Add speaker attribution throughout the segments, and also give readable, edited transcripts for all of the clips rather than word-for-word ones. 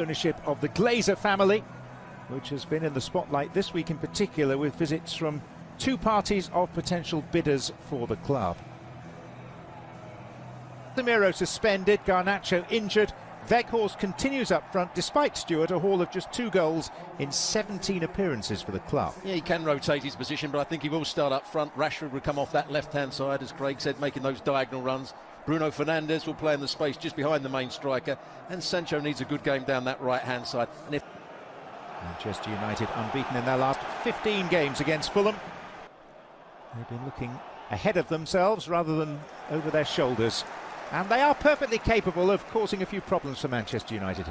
Speaker 1: Ownership of the Glazer family, which has been in the spotlight this week in particular, with visits from two parties of potential bidders for the club. Casemiro suspended, Garnacho injured. Weghorst continues up front despite Stewart a haul of just 2 goals in 17 appearances for the club.
Speaker 2: Yeah, he can rotate his position, but I think he will start up front. Rashford will come off that left-hand side, as Craig said, making those diagonal runs. Bruno Fernandes will play in the space just behind the main striker, and Sancho needs a good game down that right-hand side. And if
Speaker 1: Manchester United unbeaten in their last 15 games against Fulham. They've been looking ahead of themselves rather than over their shoulders, and they are perfectly capable of causing a few problems for Manchester United.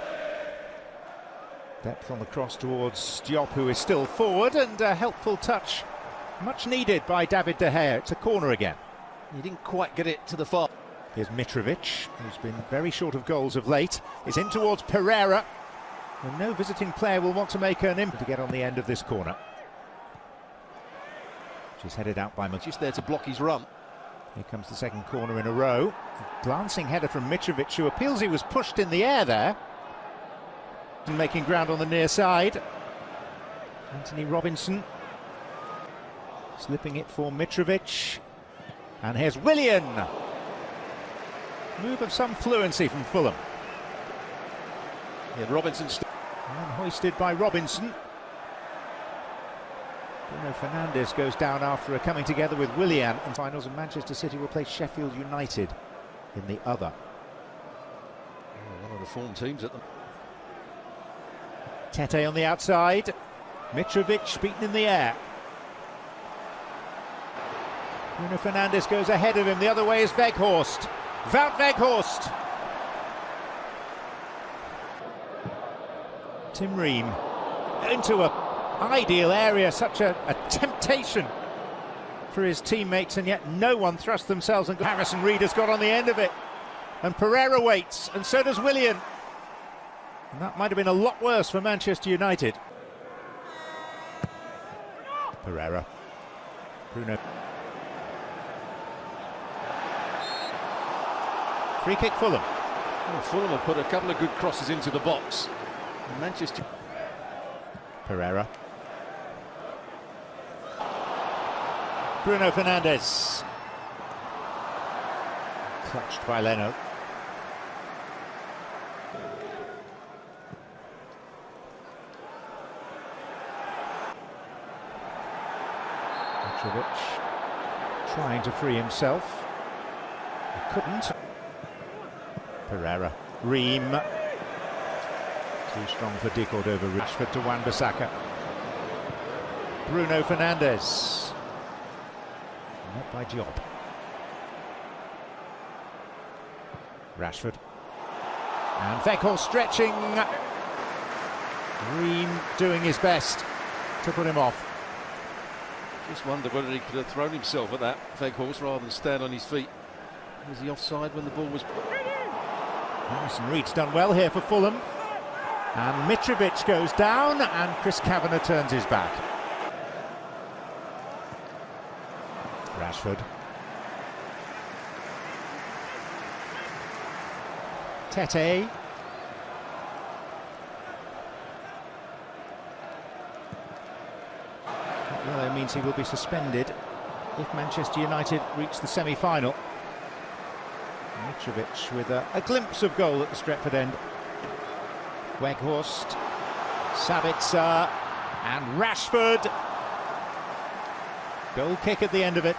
Speaker 1: Depth on the cross towards Diop, who is still forward, and a helpful touch, much needed by David De Gea. It's a corner again.
Speaker 2: he didn't quite get it to the far.
Speaker 1: Here's Mitrovic, who's been very short of goals of late. Is in towards Pereira, and no visiting player will want to make an impact to get on the end of this corner. Which is headed out by
Speaker 2: Just there to block his run.
Speaker 1: Here comes the second corner in a row. A glancing header from Mitrovic, who appeals he was pushed in the air there. And making ground on the near side. Anthony Robinson. Slipping it for Mitrovic. And here's Willian. Move of some fluency from Fulham.
Speaker 2: Yeah, Robinson.
Speaker 1: And hoisted by Robinson. Bruno Fernandes goes down after a coming together with Willian. And finals, and Manchester City will play Sheffield United in the other.
Speaker 2: One of the form teams at the...
Speaker 1: Tete on the outside. Mitrovic beaten in the air. Bruno Fernandes goes ahead of him. The other way is Weghorst. Wout Weghorst. Tim Ream into a ideal area, such a temptation for his teammates, and yet no one thrust themselves, and Harrison Reed has got on the end of it, and Pereira waits, and so does Willian, and that might have been a lot worse for Manchester United. Pereira, Bruno, free kick Fulham.
Speaker 2: Well, Fulham have put a couple of good crosses into the box. And Manchester...
Speaker 1: Pereira. Bruno Fernandes. Clutched by Leno. Mitrovic trying to free himself. He couldn't. Pereira. Ream. Too strong for De Cordova. Rashford to Wan-Bissaka. Bruno Fernandes. Not by Diop. Rashford. And Weghorst stretching. Ream doing his best to put him off.
Speaker 2: Just wonder whether he could have thrown himself at that, Weghorst, rather than stand on his feet. Was he offside when the ball was...
Speaker 1: Harrison Reed's done well here for Fulham. And Mitrovic goes down, and Chris Kavanagh turns his back. Rashford. Tete. That yellow means he will be suspended if Manchester United reach the semi-final. Mitrovic with a glimpse of goal at the Stretford end. Weghorst, Sabitzer, and Rashford. Goal kick at the end of it.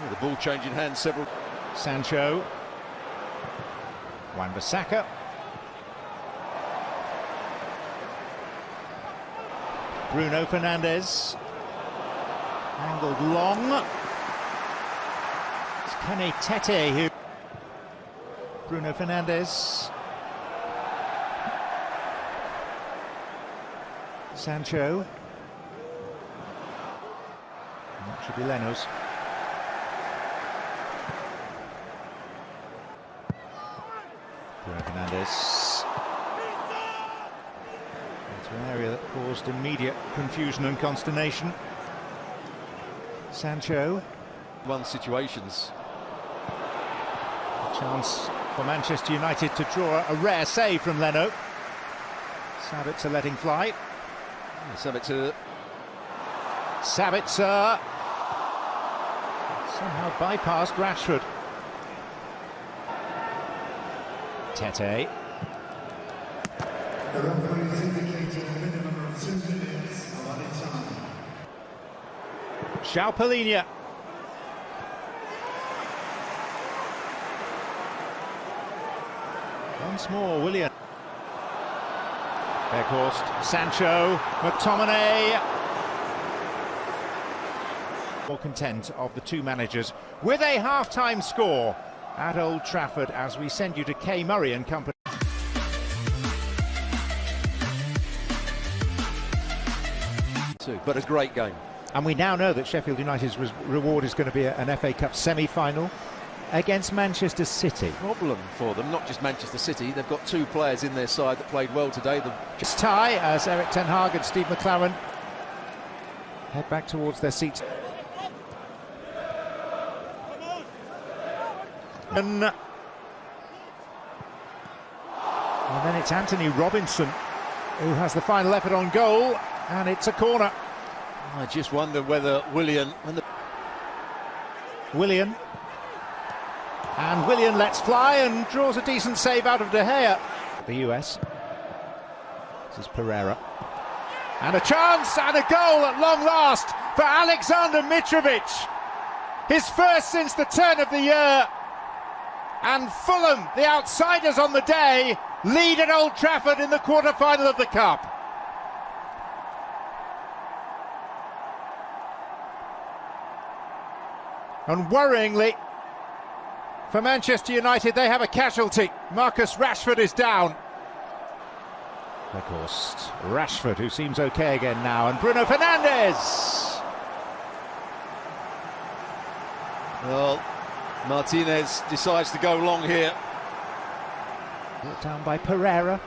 Speaker 2: Yeah, the ball changing hands several...
Speaker 1: Sancho. Wan-Bissaka. Bruno Fernandes. Angled long. It's Kenny Tete who... Bruno Fernandes. Sancho. And that should be Leno's. Bruno Fernandes. Into an area that caused immediate confusion and consternation. Sancho.
Speaker 2: Situations.
Speaker 1: A chance for Manchester United to draw a rare save from Leno. Sabitzer letting fly.
Speaker 2: Sabitzer
Speaker 1: somehow bypassed Rashford. Tete.
Speaker 3: The referee is indicating a minimum of 2 minutes of added time.
Speaker 1: Xiao once more, Willian. Beckhorst, Sancho, McTominay. More content of the two managers with a half-time score at Old Trafford as we send you to Kay Murray and company.
Speaker 2: But a great game.
Speaker 1: And we now know that Sheffield United's reward is going to be an FA Cup semi-final against Manchester City.
Speaker 2: Problem for them, not just Manchester City. They've got two players in their side that played well today.
Speaker 1: Just tie as Eric Ten Hag and Steve McClaren head back towards their seats. And then it's Anthony Robinson who has the final effort on goal, and it's a corner.
Speaker 2: I just wonder whether Willian
Speaker 1: lets fly and draws a decent save out of De Gea. The US. This is Pereira. And a chance and a goal at long last for Alexander Mitrovic. His first since the turn of the year. And Fulham, the outsiders on the day, lead at Old Trafford in the quarter-final of the Cup. And worryingly, for Manchester United, they have a casualty. Marcus Rashford is down. Of course, Rashford, who seems okay again now, and Bruno Fernandes.
Speaker 2: Well, Martinez decides to go long here.
Speaker 1: Brought down by Pereira.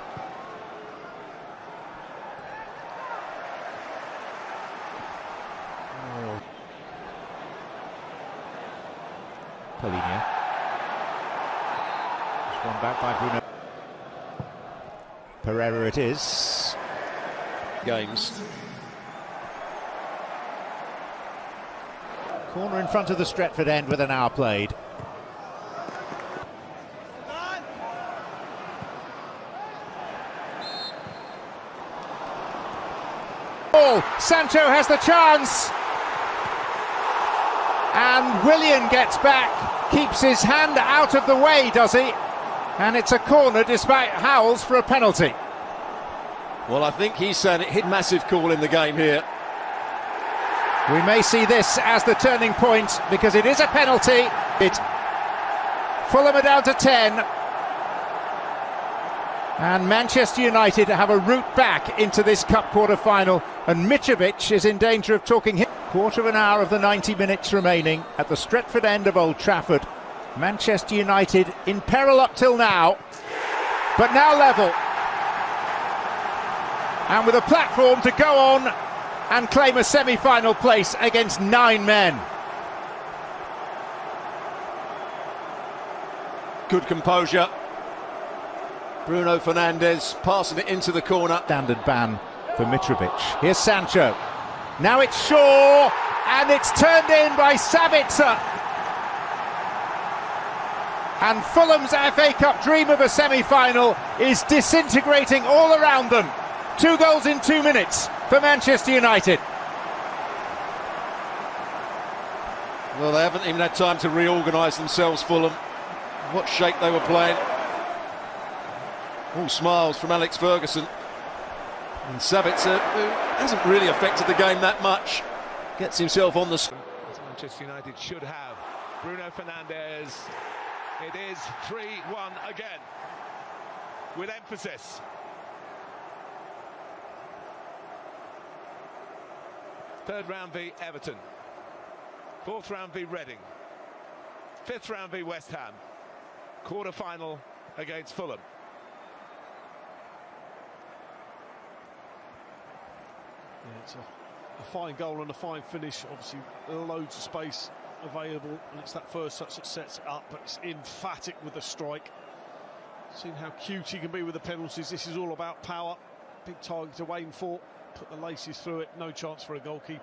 Speaker 1: Paulinho. One back by Bruno. Pereira it is.
Speaker 2: Games.
Speaker 1: Corner in front of the Stretford end with an hour played. Oh, Sancho has the chance. And Willian gets back, keeps his hand out of the way, does he? And it's a corner despite howls for a penalty.
Speaker 2: Well, I think he's saying it hit massive call in the game here.
Speaker 1: We may see this as the turning point because it is a penalty. Fulham are down to 10. And Manchester United have a route back into this cup quarter-final. And Mitrovic is in danger of talking him. Quarter of an hour of the 90 minutes remaining at the Stretford end of Old Trafford. Manchester United in peril up till now, but now level. And with a platform to go on and claim a semi-final place against 9 men.
Speaker 2: Good composure. Bruno Fernandes passing it into the corner.
Speaker 1: Standard ban for Mitrovic. Here's Sancho. Now it's Shaw, and it's turned in by Sabitzer. And Fulham's FA Cup dream of a semi-final is disintegrating all around them. 2 goals in 2 minutes for Manchester United.
Speaker 2: Well, they haven't even had time to reorganise themselves, Fulham. What shape they were playing. All smiles from Alex Ferguson. And Sabitzer, who hasn't really affected the game that much, gets himself on the...
Speaker 4: As Manchester United should have. Bruno Fernandes. It is 3-1 again. With emphasis. Third round v Everton. Fourth round v Reading. Fifth round v West Ham. Quarter final against Fulham.
Speaker 5: Yeah, it's a fine goal and a fine finish. Obviously, loads of space available, and it's that first touch that sets it up, but it's emphatic with the strike. Seen how cute he can be with the penalties. This is all about power. Big target to aim for. Put the laces through it. No chance for a goalkeeper.